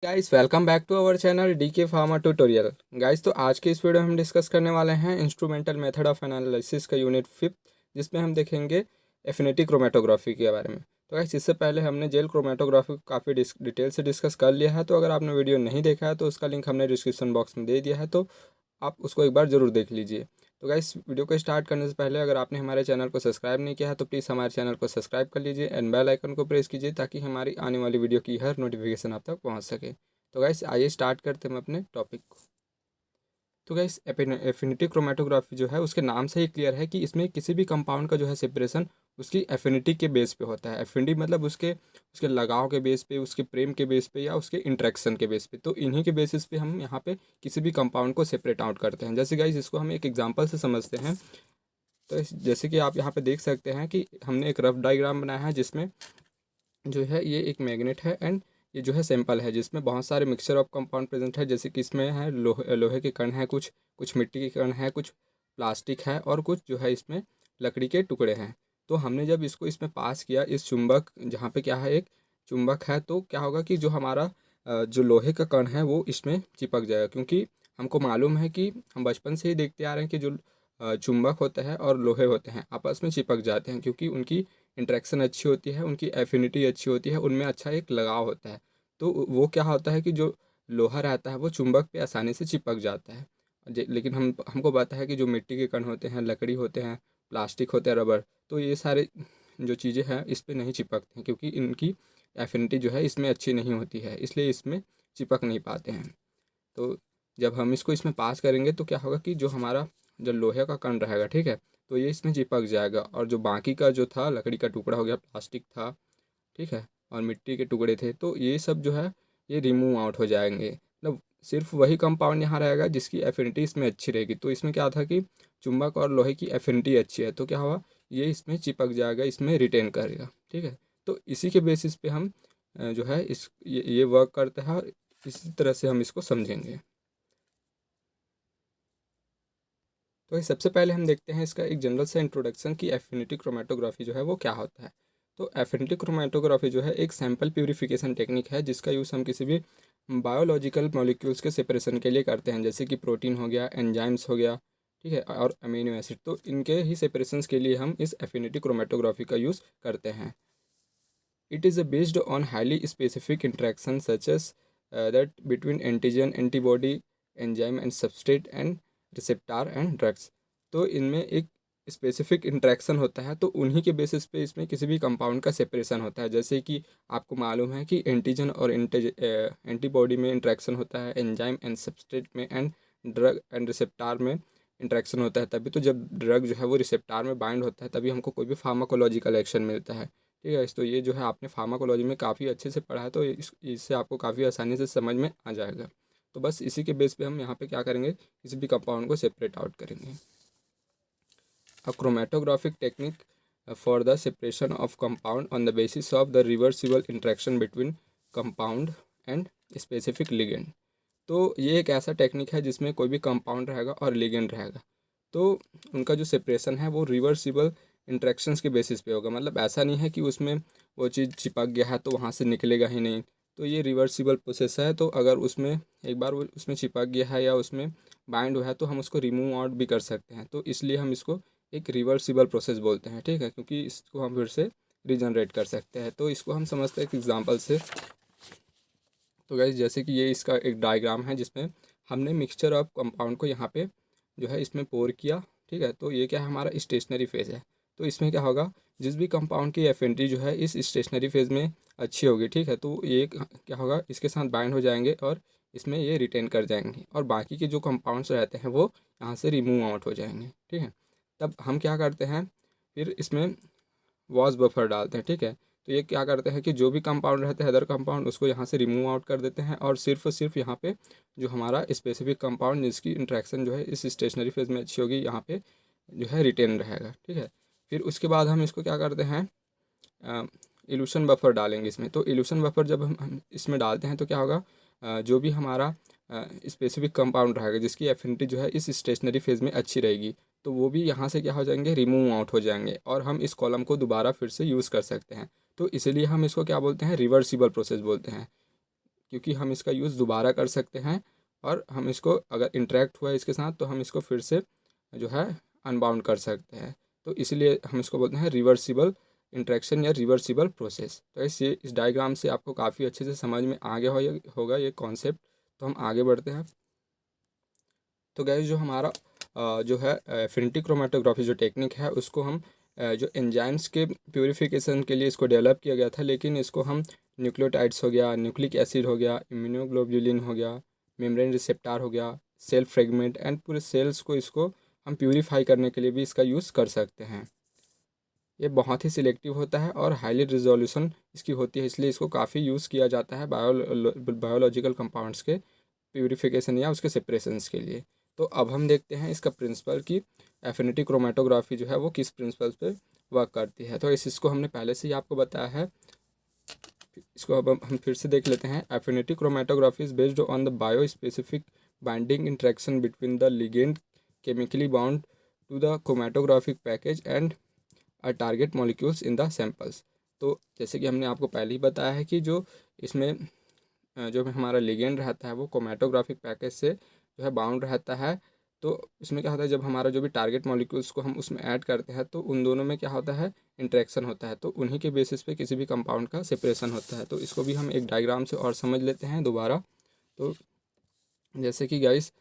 Guys welcome back to our channel DK pharma tutorial. Guys तो आज के इस वीडियो में हम डिस्कस करने वाले हैं इंस्ट्रूमेंटल मेथड ऑफ एनालिसिस का यूनिट 5, जिसमें हम देखेंगे एफिनिटी क्रोमेटोग्राफी के बारे में। तो गाइस इससे पहले हमने जेल क्रोमेटोग्राफी को काफ़ी डिटेल से डिस्कस कर लिया है, तो अगर आपने वीडियो नहीं देखा है तो उसका लिंक हमने डिस्क्रिप्शन बॉक्स में दे दिया है, तो आप उसको एक बार ज़रूर देख लीजिए। तो गाइस वीडियो को स्टार्ट करने से पहले अगर आपने हमारे चैनल को सब्सक्राइब नहीं किया है तो प्लीज़ हमारे चैनल को सब्सक्राइब कर लीजिए एंड बेल आइकन को प्रेस कीजिए ताकि हमारी आने वाली वीडियो की हर नोटिफिकेशन आप तक पहुंच सके। तो गाइस आइए स्टार्ट करते हैं हम अपने टॉपिक को। तो गाइस एफिनिटी क्रोमेटोग्राफी जो है उसके नाम से ही क्लियर है कि इसमें किसी भी कंपाउंड का जो है सेपरेशन उसकी एफिनिटी के बेस पे होता है। एफिनिटी मतलब उसके उसके लगाव के बेस पे, उसके प्रेम के बेस पे या उसके इंट्रैक्शन के बेस पे। तो इन्हीं के बेसिस पे हम यहाँ पे किसी भी कंपाउंड को सेपरेट आउट करते हैं। जैसे गाइस इसको हम एक एग्जांपल से समझते हैं। तो जैसे कि आप यहाँ पे देख सकते हैं कि हमने एक रफ डायग्राम बनाया है जिसमें जो है ये एक मैग्नेट है एंड ये जो है सैंपल है जिसमें बहुत सारे मिक्सचर ऑफ कंपाउंड प्रेजेंट है। जैसे कि इसमें है लोहे के कण हैं, कुछ कुछ मिट्टी के कण हैं, कुछ प्लास्टिक है और कुछ जो है इसमें लकड़ी के टुकड़े हैं। तो हमने जब इसको इसमें पास किया, इस चुंबक जहाँ पे क्या है एक चुंबक है, तो क्या होगा कि जो हमारा जो लोहे का कण है वो इसमें चिपक जाएगा। क्योंकि हमको मालूम है कि हम बचपन से ही देखते आ रहे हैं कि जो चुंबक होता है और लोहे होते हैं आपस में चिपक जाते हैं, क्योंकि उनकी इंटरेक्शन अच्छी होती है, उनकी एफिनिटी अच्छी होती है, उनमें अच्छा एक लगाव होता है। तो वो क्या होता है कि जो लोहा रहता है वो चुंबक पे आसानी से चिपक जाता है। लेकिन हमको पता है कि जो मिट्टी के कण होते हैं, लकड़ी होते हैं, प्लास्टिक होते हैं, रबर, तो ये सारे जो चीज़ें हैं इस पे नहीं चिपकते हैं, क्योंकि इनकी एफिनिटी जो है इसमें अच्छी नहीं होती है, इसलिए इसमें चिपक नहीं पाते हैं। तो जब हम इसको इसमें पास करेंगे तो क्या होगा कि जो हमारा जो लोहे का कण रहेगा, ठीक है, तो ये इसमें चिपक जाएगा और जो बाकी का जो था, लकड़ी का टुकड़ा हो गया, प्लास्टिक था, ठीक है, और मिट्टी के टुकड़े थे, तो ये सब जो है ये रिमूव आउट हो जाएंगे। मतलब सिर्फ वही कंपाउंड यहाँ रहेगा जिसकी एफिनिटी इसमें अच्छी रहेगी। तो इसमें क्या था कि चुंबक और लोहे की एफिनिटी अच्छी है, तो क्या हुआ, ये इसमें चिपक जाएगा, इसमें रिटेन करेगा, ठीक है। तो इसी के बेसिस पे हम जो है ये वर्क करता है और इसी तरह से हम इसको समझेंगे। तो ये सबसे पहले हम देखते हैं इसका एक जनरल सा इंट्रोडक्शन कि एफिनिटी क्रोमेटोग्राफी जो है वो क्या होता है। तो एफिनिटी क्रोमेटोग्राफी जो है एक सैंपल प्यूरिफिकेशन टेक्निक है जिसका यूज़ हम किसी भी बायोलॉजिकल मॉलिक्यूल्स के सेपरेशन के लिए करते हैं, जैसे कि प्रोटीन हो गया, एंजाइम्स हो गया, ठीक है, और अमीनो एसिड। तो इनके ही सेपरेशंस के लिए हम इस एफिनिटी क्रोमेटोग्राफी का यूज़ करते हैं। It is based on highly specific interactions such as that between antigen, antibody, enzyme and substrate and receptor and drugs। तो इनमें एक स्पेसिफिक इंट्रैक्शन होता है, तो उन्हीं के बेसिस पे इसमें किसी भी कंपाउंड का सेपरेशन होता है। जैसे कि आपको मालूम है कि एंटीजन और एंटीबॉडी में इंट्रैक्शन होता है, एंजाइम एंड सबस्ट्रेट में, एंड ड्रग एंड रिसेप्टार में इंट्रैक्शन होता है। तभी तो जब ड्रग जो है वो रिसेप्टार में बाइंड होता है तभी हमको कोई भी फार्माकोलॉजिकल एक्शन मिलता है, ठीक है। तो ये जो है आपने फार्माकोलॉजी में काफ़ी अच्छे से पढ़ा है, तो इससे आपको काफ़ी आसानी से समझ में आ जाएगा। तो बस इसी के बेस पे हम यहाँ पे क्या करेंगे, किसी भी कंपाउंड को सेपरेट आउट करेंगे। A chromatographic technique for the separation of compound on the basis of the reversible interaction between compound and specific ligand. तो ये एक ऐसा टेक्निक है जिसमें कोई भी कंपाउंड रहेगा और लिगेंड रहेगा, तो उनका जो सेपरेशन है वो रिवर्सिबल इंट्रैक्शंस के बेसिस पे होगा। मतलब ऐसा नहीं है कि उसमें वो चीज़ चिपक गया है तो वहाँ से निकलेगा ही नहीं। तो ये रिवर्सिबल प्रोसेस है, तो अगर उसमें एक बार वो उसमें चिपक गया है या उसमें बाइंड हुआ है तो हम उसको रिमूव आउट भी कर सकते हैं। तो इसलिए हम इसको एक रिवर्सिबल प्रोसेस बोलते हैं, ठीक है, क्योंकि इसको हम फिर से रीजनरेट कर सकते हैं। तो इसको हम समझते हैं एक एग्जाम्पल से। तो गाइस जैसे कि ये इसका एक डायग्राम है जिसमें हमने मिक्सचर ऑफ कंपाउंड को यहाँ पे जो है इसमें पोर किया, ठीक है। तो ये क्या है, हमारा स्टेशनरी फेज़ है। तो इसमें क्या होगा, जिस भी कंपाउंड की एफिनिटी जो है इस स्टेशनरी फेज़ में अच्छी होगी, ठीक है, तो ये क्या होगा, इसके साथ बाइंड हो जाएंगे और इसमें ये रिटेन कर जाएंगे, और बाकी के जो कंपाउंड्स रहते हैं वो यहाँ से रिमूव आउट हो जाएंगे, ठीक है। तब हम क्या करते हैं, फिर इसमें वॉश बफर डालते हैं, ठीक है। तो ये क्या करते हैं कि जो भी कंपाउंड रहते हैं अदर कंपाउंड उसको यहाँ से रिमूव आउट कर देते हैं, और सिर्फ यहाँ पे जो हमारा स्पेसिफिक कंपाउंड जिसकी इंट्रैक्शन जो है इस स्टेशनरी फेज में अच्छी होगी यहाँ पे जो है रिटेन रहेगा, ठीक है। फिर उसके बाद हम इसको क्या करते हैं, इल्यूशन बफर डालेंगे इसमें। तो इल्यूशन बफर जब हम इसमें डालते हैं तो क्या होगा, जो भी हमारा स्पेसिफिक कंपाउंड रहेगा जिसकी एफिनिटी जो है इस स्टेशनरी फेज में अच्छी रहेगी, तो वो भी यहाँ से क्या हो जाएंगे, रिमूव आउट हो जाएंगे, और हम इस कॉलम को दोबारा फिर से यूज़ कर सकते हैं। तो इसलिए हम इसको क्या बोलते हैं, रिवर्सिबल प्रोसेस बोलते हैं। क्योंकि हम इसका यूज़ दोबारा कर सकते हैं, और हम इसको अगर इंटरेक्ट हुआ है इसके साथ तो हम इसको फिर से जो है अनबाउंड कर सकते हैं। तो इसलिए हम इसको बोलते हैं रिवर्सिबल इंटरेक्शन या रिवर्सिबल प्रोसेस। तो इस डायग्राम से आपको काफ़ी अच्छे से समझ में आ गया होगा ये कॉन्सेप्ट। तो हम आगे बढ़ते हैं। तो गाइस जो हमारा जो है एफिनिटी क्रोमेटोग्राफी जो टेक्निक है उसको हम जो एंजाइम्स के प्यूरिफिकेशन के लिए इसको डेवलप किया गया था, लेकिन इसको हम न्यूक्लियोटाइड्स हो गया, न्यूक्लिक एसिड हो गया, इम्यूनोग्लोबुलिन हो गया, मेम्ब्रेन रिसेप्टार हो गया, सेल फ्रेगमेंट एंड पूरे सेल्स को इसको हम प्यूरीफाई करने के लिए भी इसका यूज़ कर सकते हैं। ये बहुत ही सिलेक्टिव होता है और हाईली रिजोल्यूशन इसकी होती है, इसलिए इसको काफ़ी यूज़ किया जाता है बायोलॉजिकल कंपाउंड्स के प्यूरिफिकेशन या उसके सेपरेशंस के लिए। तो अब हम देखते हैं इसका प्रिंसिपल कि एफिनिटी क्रोमेटोग्राफी जो है वो किस प्रिंसिपल पे वर्क करती है। तो इसको हमने पहले से ही आपको बताया है, इसको अब हम फिर से देख लेते हैं। Affinity chromatography is based on the bio specific binding interaction between the ligand chemically bound to the chromatographic package and target molecules in the samples. तो जैसे कि हमने आपको पहले ही बताया है कि जो इसमें जो हमारा लिगेंड रहता है वो क्रोमेटोग्राफिक पैकेज से जो है बाउंड रहता है। तो इसमें क्या होता है, जब हमारा जो भी टारगेट मॉलिक्यूल्स को हम उसमें ऐड करते हैं तो उन दोनों में क्या होता है, इंट्रैक्शन होता है। तो उन्हीं के बेसिस पे किसी भी कंपाउंड का सेपरेशन होता है। तो इसको भी हम एक डायग्राम से और समझ लेते हैं दोबारा। तो जैसे कि गाइस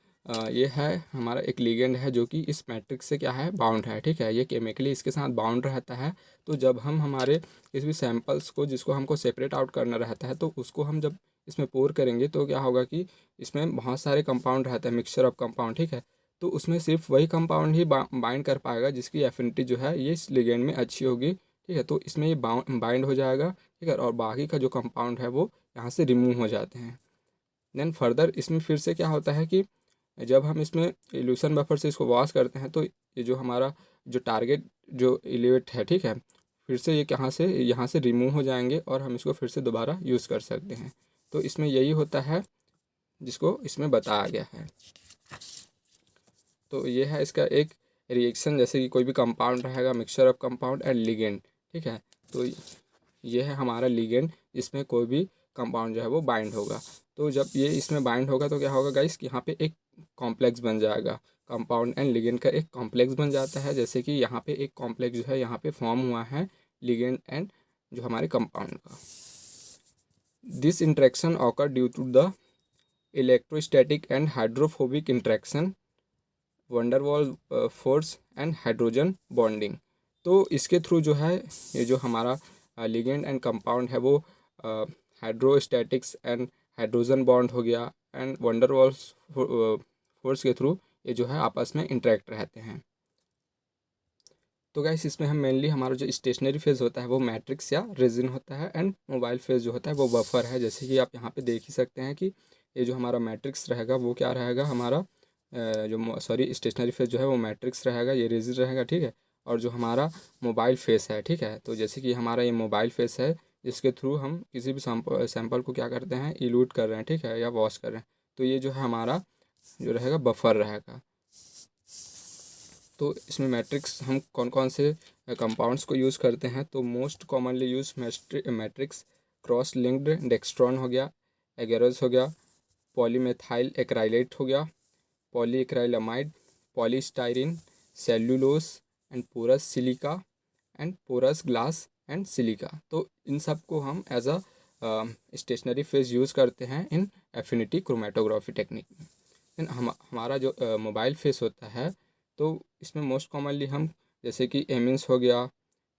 ये है हमारा एक लिगेंड है जो कि इस मैट्रिक्स से क्या है, बाउंड है, ठीक है। ये केमिकली इसके साथ बाउंड रहता है। तो जब हम हमारे किसी भी सैंपल्स को जिसको हमको सेपरेट आउट करना रहता है तो उसको हम जब इसमें पोर करेंगे तो क्या होगा कि इसमें बहुत सारे कंपाउंड रहते हैं, मिक्सचर ऑफ कंपाउंड, ठीक है। तो उसमें सिर्फ वही कंपाउंड ही बाइंड कर पाएगा जिसकी एफिनिटी जो है ये इस लिगेंड में अच्छी होगी, ठीक है। तो इसमें ये बाइंड हो जाएगा, ठीक है, और बाकी का जो कंपाउंड है वो यहाँ से रिमूव हो जाते हैं। देन फर्दर इसमें फिर से क्या होता है कि जब हम इसमें इल्यूशन बफर से इसको वॉश करते हैं तो ये जो हमारा जो टारगेट जो इलेवेट है, ठीक है, फिर से ये यहाँ से रिमूव हो जाएंगे और हम इसको फिर से दोबारा यूज़ कर सकते हैं। तो इसमें यही होता है जिसको इसमें बताया गया है। तो ये है इसका एक रिएक्शन, जैसे कि कोई भी कंपाउंड रहेगा, mixture of compound and ligand, ठीक है। तो ये है हमारा लिगेंड जिसमें कोई भी कंपाउंड जो है वो बाइंड होगा। तो जब ये इसमें बाइंड होगा तो क्या होगा गाइस कि यहाँ पे एक कॉम्प्लेक्स बन जाएगा, कंपाउंड एंड लिगेंड का एक कॉम्प्लेक्स बन जाता है। जैसे कि यहाँ पे एक कॉम्प्लेक्स जो है यहाँ पे फॉर्म हुआ है लिगेंड एंड जो हमारे कंपाउंड का। This interaction occur due to the electrostatic and hydrophobic interaction, van der Waals force and hydrogen bonding. तो इसके थ्रू जो है ये जो हमारा लिगेंड एंड कंपाउंड है वो हाइड्रोस्टैटिक्स एंड हाइड्रोजन बॉन्ड हो गया एंड वंडरवॉल फोर्स के थ्रू ये जो है आपस में इंटरेक्ट रहते हैं। तो गाइस इसमें हम मेनली हमारा जो स्टेशनरी फेज़ होता है वो मैट्रिक्स या रेजिन होता है एंड मोबाइल फेज़ जो होता है वो बफर है। जैसे कि आप यहाँ पे देख ही सकते हैं कि ये जो हमारा मैट्रिक्स रहेगा वो क्या रहेगा, हमारा स्टेशनरी फेज़ जो है वो मैट्रिक्स रहेगा, ये रेजिन रहेगा, ठीक है। और जो हमारा मोबाइल फेस है, ठीक है, तो जैसे कि हमारा ये मोबाइल फेस है जिसके थ्रू हम किसी भी सैंपल को क्या करते हैं, इल्यूट कर रहे हैं, ठीक है, या वॉश कर रहे हैं। तो ये जो है हमारा जो रहेगा बफर रहेगा। तो इसमें मैट्रिक्स हम कौन कौन से कंपाउंड्स को यूज़ करते हैं, तो most commonly use matrix cross linked dextran हो गया, एगेरोस हो गया, पॉलीमेथाइल एक्राइलेट हो गया, polyacrylamide, polystyrene, cellulose and porous silica and porous glass and silica. तो इन सब को हम as a stationary phase use करते हैं इन एफिनिटी क्रोमेटोग्राफी टेक्निक में। देन हमारा जो मोबाइल फेस होता है तो इसमें मोस्ट कॉमनली हम जैसे कि एमिन्स हो गया,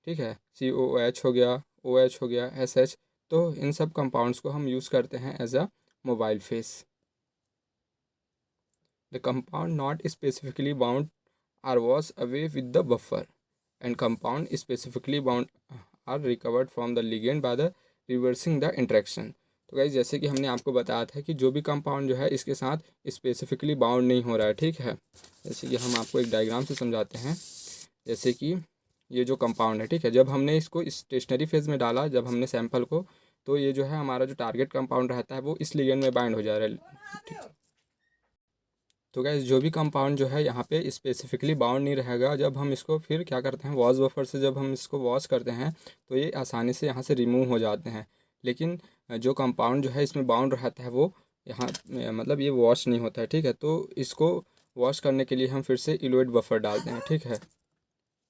ठीक है, COOH हो गया, OH हो गया, SH, तो इन सब कंपाउंड्स को हम यूज़ करते हैं as a mobile phase. The compound not specifically bound are wash away with the buffer and compound specifically bound are recovered from the ligand by the reversing the interaction. तो guys जैसे कि हमने आपको बताया था कि जो भी कंपाउंड जो है इसके साथ स्पेसिफिकली बाउंड नहीं हो रहा है, ठीक है। जैसे कि हम आपको एक डायग्राम से समझाते हैं। जैसे कि ये जो कंपाउंड है, ठीक है, जब हमने इसको स्टेशनरी फेज में डाला, जब हमने सैंपल को, तो ये जो है हमारा जो टारगेट कंपाउंड रहता है वो इस लिगेंड में बाइंड हो जा रहा है, ठीक है। तो गाइस जो भी कंपाउंड जो है यहाँ पे स्पेसिफिकली बाउंड नहीं रहेगा, जब हम इसको फिर क्या करते हैं वॉश बफर से जब हम इसको वॉश करते हैं तो ये आसानी से यहाँ से रिमूव हो जाते हैं। लेकिन जो कंपाउंड जो है इसमें बाउंड रहता है वो यहाँ मतलब ये वॉश नहीं होता है, ठीक है। तो इसको वॉश करने के लिए हम फिर से इलोइड बफर डालते हैं, ठीक है।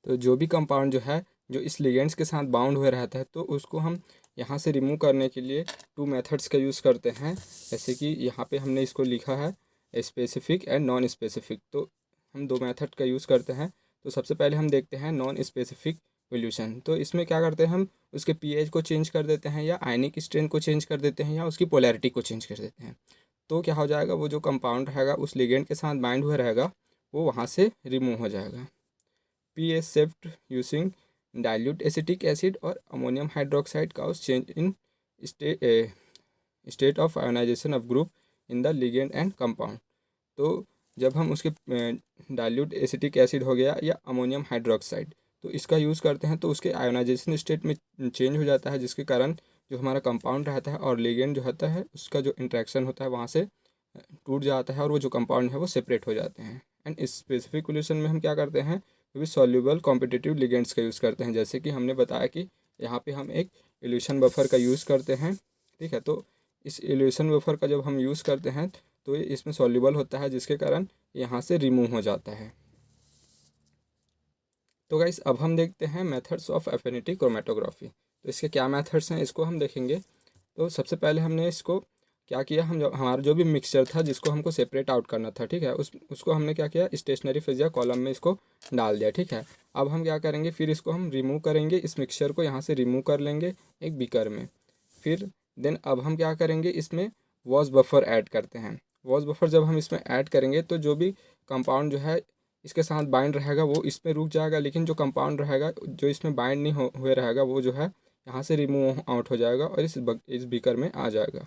तो जो भी कंपाउंड जो है जो इस लिगेंड्स के साथ बाउंड हुए रहता है तो उसको हम यहाँ से रिमूव करने के लिए 2 मेथड्स का यूज़ करते हैं। जैसे कि यहाँ पे हमने इसको लिखा है स्पेसिफिक एंड नॉन स्पेसिफिक, तो हम 2 मेथड का यूज़ करते हैं। तो सबसे पहले हम देखते हैं नॉन स्पेसिफिक सोल्यूशन। तो इसमें क्या करते हैं, हम उसके पीएच को चेंज कर देते हैं या आयनिक स्ट्रेंथ को चेंज कर देते हैं या उसकी पोलैरिटी को चेंज कर देते हैं। तो क्या हो जाएगा, वो जो कंपाउंड रहेगा उस लिगेंड के साथ बाइंड हुआ रहेगा वो वहाँ से रिमूव हो जाएगा। pH shift using dilute acetic acid और ammonium hydroxide cause change in state of ionization of group in the ligand and compound। तो जब हम उसके डाइल्यूट एसिटिक एसिड हो गया या अमोनियम हाइड्रोक्साइड, तो इसका यूज़ करते हैं तो उसके आयोनाइजेशन स्टेट में चेंज हो जाता है, जिसके कारण जो हमारा कंपाउंड रहता है और लिगेंड जो होता है उसका जो इंट्रैक्शन होता है वहाँ से टूट जाता है और वो जो कंपाउंड है वो सेपरेट हो जाते हैं। एंड स्पेसिफिक सोल्यूशन में हम क्या करते हैं, तो भी सॉल्युबल कॉम्पिटिटिव लिगेंड्स का यूज़ करते हैं। जैसे कि हमने बताया कि यहाँ पे हम एक इल्यूशन बफर का यूज़ करते हैं, ठीक है। तो इस इल्यूशन बफर का जब हम यूज़ करते हैं तो ये इसमें सॉल्युबल होता है, जिसके कारण यहाँ से रिमूव हो जाता है। तो गाइस अब हम देखते हैं मेथड्स ऑफ एफिनिटी क्रोमेटोग्राफी। तो इसके क्या मेथड्स हैं इसको हम देखेंगे। तो सबसे पहले हमने इसको क्या किया, हम हमारा जो भी मिक्सचर था जिसको हमको सेपरेट आउट करना था, ठीक है, उसको हमने क्या किया, स्टेशनरी फेज या कॉलम में इसको डाल दिया, ठीक है। अब हम क्या करेंगे, फिर इसको हम रिमूव करेंगे, इस मिक्सचर को यहाँ से रिमूव कर लेंगे एक बीकर में। फिर देन अब हम क्या करेंगे, इसमें वॉश बफर ऐड करते हैं। वॉश बफर जब हम इसमें ऐड करेंगे तो जो भी कंपाउंड जो है इसके साथ बाइंड रहेगा वो इसमें रुक जाएगा, लेकिन जो कंपाउंड रहेगा जो इसमें बाइंड नहीं हुए रहेगा वो जो है यहाँ से रिमूव आउट हो जाएगा और इस बीकर में आ जाएगा,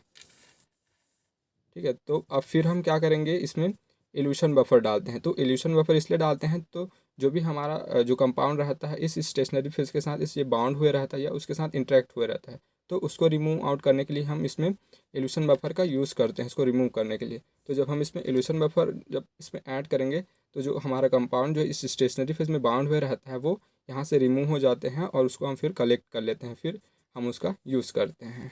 ठीक है। तो अब फिर हम क्या करेंगे, इसमें इल्यूशन बफर डालते हैं। तो इल्यूशन बफर इसलिए डालते हैं तो जो भी हमारा जो कंपाउंड रहता है इस स्टेशनरी फेज के साथ इस ये बाउंड हुए रहता है या उसके साथ इंटरेक्ट हुए रहता है, तो उसको रिमूव आउट करने के लिए हम इसमें इल्यूशन बफर का यूज़ करते हैं इसको रिमूव करने के लिए। तो जब हम इसमें इल्यूशन बफर जब इसमें ऐड करेंगे तो जो हमारा कंपाउंड जो इस स्टेशनरी फेज में बाउंड हुए रहता है वो यहाँ से रिमूव हो जाते हैं और उसको हम फिर कलेक्ट कर लेते हैं, फिर हम उसका यूज़ करते हैं।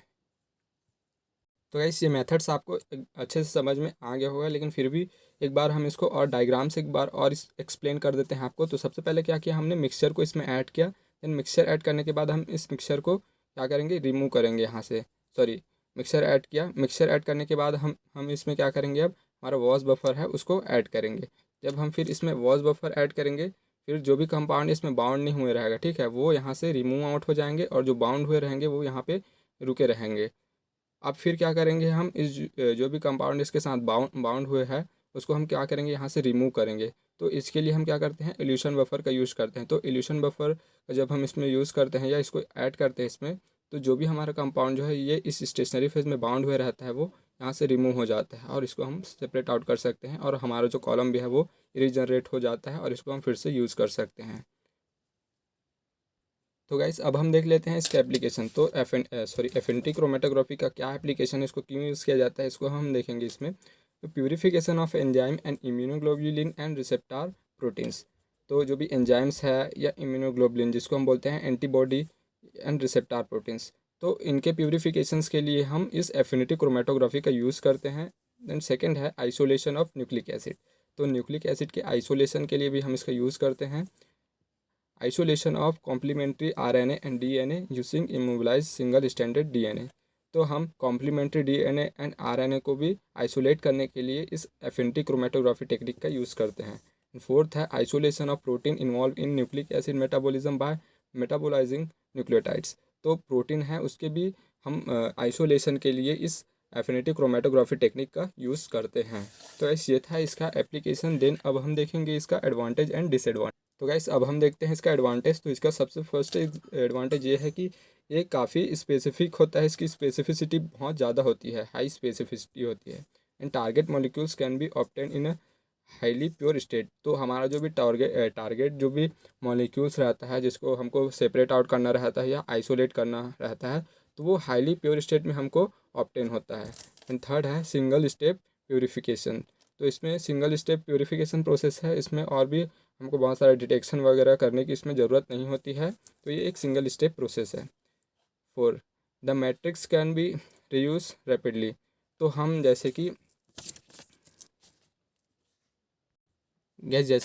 तो गाइस ये मेथड्स आपको अच्छे से समझ में आ गया होगा, लेकिन फिर भी एक बार हम इसको और डायग्राम से एक बार और एक्सप्लेन कर देते हैं आपको। तो सबसे पहले क्या किया, हमने मिक्सचर को इसमें ऐड किया। देन मिक्सचर ऐड करने के बाद हम इस मिक्सचर को क्या करेंगे, रिमूव करेंगे यहाँ से, सॉरी मिक्सचर ऐड किया। मिक्सचर ऐड करने के बाद हम इसमें क्या करेंगे, अब हमारा वॉश बफर है उसको ऐड करेंगे। जब हम फिर इसमें वॉश बफर ऐड करेंगे फिर जो भी कंपाउंड इसमें बाउंड नहीं हुए रहेगा, ठीक है, वो यहाँ से रिमूव आउट हो जाएंगे और जो बाउंड हुए रहेंगे वो यहाँ पे रुके रहेंगे। अब फिर क्या करेंगे, हम इस जो भी कंपाउंड इसके साथ बाउंड हुए हैं उसको हम क्या करेंगे, यहाँ से रिमूव करेंगे। तो इसके लिए हम क्या करते हैं, इल्यूशन बफर का यूज़ करते हैं। तो इल्यूशन बफर का जब हम इसमें यूज़ करते हैं या इसको ऐड करते हैं इसमें, तो जो भी हमारा कंपाउंड जो है ये इस स्टेशनरी फेज में बाउंड हुए रहता है वो यहाँ से रिमूव हो जाता है और इसको हम सेपरेट आउट कर सकते हैं और हमारा जो कॉलम भी है वो रीजनरेट हो जाता है और इसको हम फिर से यूज़ कर सकते हैं। तो गाइस अब हम देख लेते हैं इसका एप्लीकेशन। तो एफिनिटी क्रोमेटोग्राफी का क्या एप्लीकेशन है, इसको क्यों यूज़ किया जाता है, इसको हम देखेंगे इसमें। तो purification of enzyme and immunoglobulin and receptor proteins. तो जो भी एंजाइम्स है या इम्यूनोग्लोबुलिन जिसको हम बोलते हैं एंटीबॉडी एंड रिसेप्टर प्रोटीन्स, तो इनके प्यूरिफिकेशंस के लिए हम इस एफिनिटी क्रोमेटोग्राफी का यूज़ करते हैं। देन सेकेंड है आइसोलेशन ऑफ न्यूक्लिक एसिड। तो न्यूक्लिक एसिड के आइसोलेशन के लिए भी हम इसका यूज़ करते हैं। Isolation of complementary RNA and DNA using immobilize single standard DNA. तो हम कॉम्प्लीमेंट्री डीएनए एंड आरएनए को भी आइसोलेट करने के लिए इस एफिनिटी क्रोमेटोग्राफी टेक्निक का यूज़ करते हैं। फोर्थ है isolation of protein involve in nucleic acid metabolism by metabolizing nucleotides. तो प्रोटीन है उसके भी हम आइसोलेशन के लिए इस एफिनिटी क्रोमेटोग्राफी टेक्निक का यूज़ करते हैं। तो ऐसे ये था इसका एप्लीकेशन। देन अब हम देखेंगे इसका एडवांटेज एंड डिसएडवांटेज। तो गाइस अब हम देखते हैं इसका एडवांटेज। तो इसका सबसे फर्स्ट एडवांटेज ये है कि ये काफ़ी स्पेसिफिक होता है, इसकी स्पेसिफिसिटी बहुत ज़्यादा होती है, हाई स्पेसिफिसिटी होती है। And target molecules can be obtain in a highly pure state. तो हमारा जो भी टारगेट जो भी मॉलिक्यूल्स रहता है जिसको हमको सेपरेट आउट करना रहता है या आइसोलेट करना रहता है तो वो हाईली प्योर स्टेट में हमको ऑब्टेन होता है। एंड थर्ड है सिंगल स्टेप प्योरीफिकेशन। तो इसमें सिंगल स्टेप प्योरीफिकेशन प्रोसेस है, इसमें और भी हमको बहुत सारे डिटेक्शन वगैरह करने की इसमें ज़रूरत नहीं होती है, तो ये एक सिंगल स्टेप प्रोसेस है। 4 the matrix can be reuse rapidly. तो हम जैसे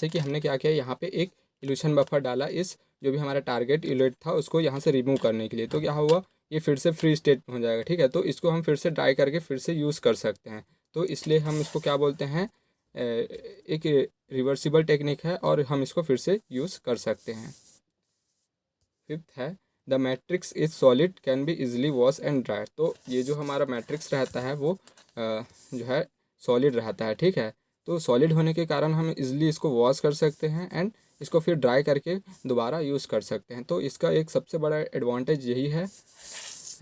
कि हमने क्या किया, यहाँ पे एक इल्यूशन बफर डाला, इस जो भी हमारा टारगेट इलेक्ट था उसको यहाँ से रिमूव करने के लिए। तो क्या हुआ, ये फिर से फ्री स्टेट हो जाएगा, ठीक है। तो इसको हम फिर से ट्राई करके फिर से यूज़ कर सकते हैं। तो इसलिए हम इसको क्या बोलते हैं, एक रिवर्सिबल टेक्निक है और हम इसको फिर से यूज़ कर सकते हैं। फिफ्थ है the matrix is solid can be easily wash and dry. तो ये जो हमारा मैट्रिक्स रहता है वो जो है सॉलिड रहता है, ठीक है। तो सॉलिड होने के कारण हम इजिली इसको वॉश कर सकते हैं एंड इसको फिर ड्राई करके दोबारा यूज़ कर सकते हैं। तो इसका एक सबसे बड़ा एडवांटेज यही है।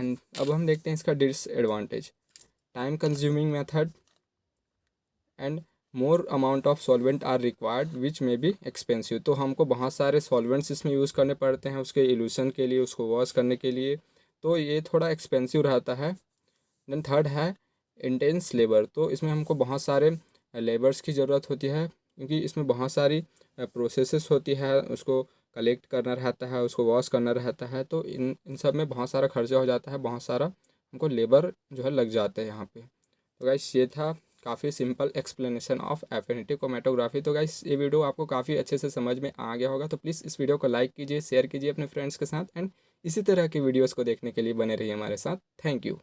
एंड अब हम देखते हैं इसका disadvantage. Time consuming method and more amount of solvent are required which may be expensive. तो हमको बहुत सारे सॉल्वेंट्स इसमें यूज़ करने पड़ते हैं उसके इल्यूशन के लिए, उसको वॉश करने के लिए। तो ये थोड़ा एक्सपेंसिव रहता है। देन थर्ड है इंटेंस लेबर। तो इसमें हमको बहुत सारे लेबर्स की ज़रूरत होती है, क्योंकि इसमें बहुत सारी प्रोसेसेस होती है, उसको कलेक्ट करना रहता है, उसको वॉश करना रहता है। तो इन सब में बहुत सारा खर्चा हो जाता है, बहुत सारा हमको लेबर जो है लग जाते हैं यहाँ पे। तो गाइस ये था काफ़ी simple explanation of affinity chromatography. तो गाइस ये वीडियो आपको काफ़ी अच्छे से समझ में आ गया होगा। तो प्लीज़ इस वीडियो को लाइक कीजिए, शेयर कीजिए अपने फ्रेंड्स के साथ एंड इसी तरह की वीडियोस को देखने के लिए बने रहिए हमारे साथ। Thank you.